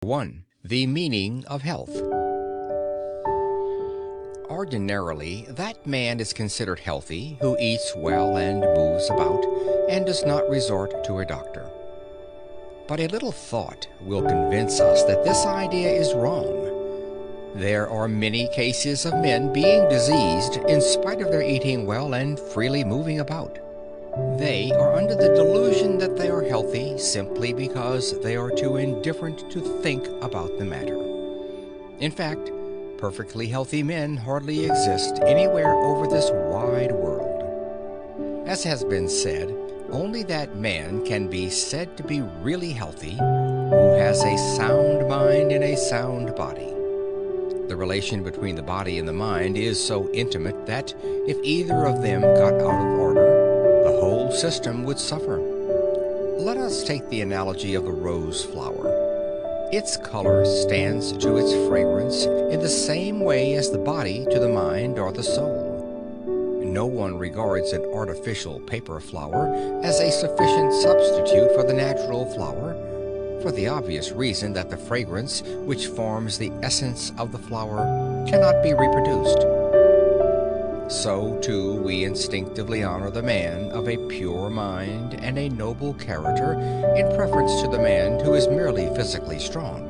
1. The meaning of health. Ordinarily, that man is considered healthy who eats well and moves about, and does not resort to a doctor. But a little thought will convince us that this idea is wrong. There are many cases of men being diseased in spite of their eating well and freely moving about. They are under the delusion that they are healthy simply because they are too indifferent to think about the matter. In fact, perfectly healthy men hardly exist anywhere over this wide world. As has been said, only that man can be said to be really healthy who has a sound mind and a sound body. The relation between the body and the mind is so intimate that if either of them got out of order, the whole system would suffer. Let us take the analogy of the rose flower. Its color stands to its fragrance in the same way as the body to the mind or the soul. No one regards an artificial paper flower as a sufficient substitute for the natural flower, for the obvious reason that the fragrance, which forms the essence of the flower, cannot be reproduced. So, too, we instinctively honor the man of a pure mind and a noble character in preference to the man who is merely physically strong.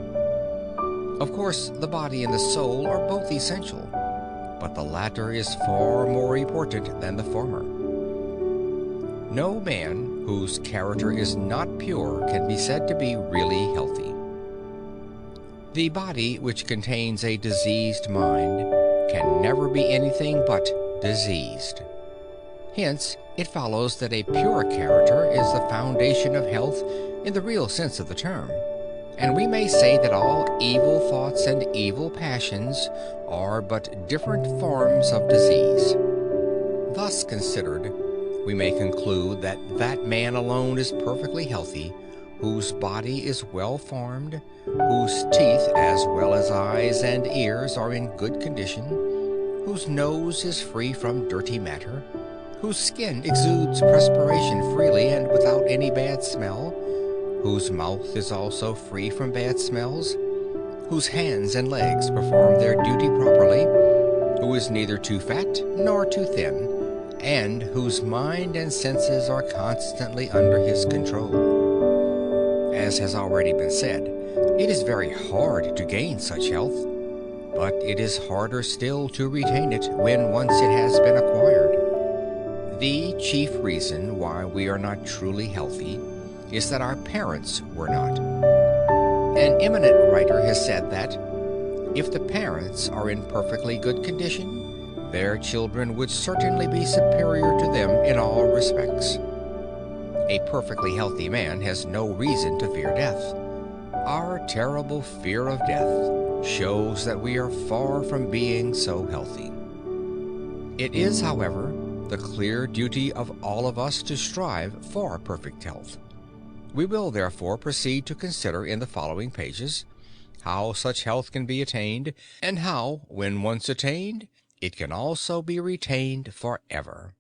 Of course, the body and the soul are both essential, but the latter is far more important than the former. No man whose character is not pure can be said to be really healthy. The body which contains a diseased mind can never be anything but diseased. Hence, it follows that a pure character is the foundation of health in the real sense of the term, and we may say that all evil thoughts and evil passions are but different forms of disease. Thus considered, we may conclude that that man alone is perfectly healthy whose body is well formed, whose teeth as well as eyes and ears are in good condition, whose nose is free from dirty matter, whose skin exudes perspiration freely and without any bad smell, whose mouth is also free from bad smells, whose hands and legs perform their duty properly, who is neither too fat nor too thin, and whose mind and senses are constantly under his control. As has already been said, it is very hard to gain such health, but it is harder still to retain it when once it has been acquired. The chief reason why we are not truly healthy is that our parents were not. An eminent writer has said that if the parents are in perfectly good condition, their children would certainly be superior to them in all respects. A perfectly healthy man has no reason to fear death. Our terrible fear of death shows that we are far from being so healthy. It is, however, the clear duty of all of us to strive for perfect health. We will therefore proceed to consider in the following pages how such health can be attained, and how, when once attained, it can also be retained forever.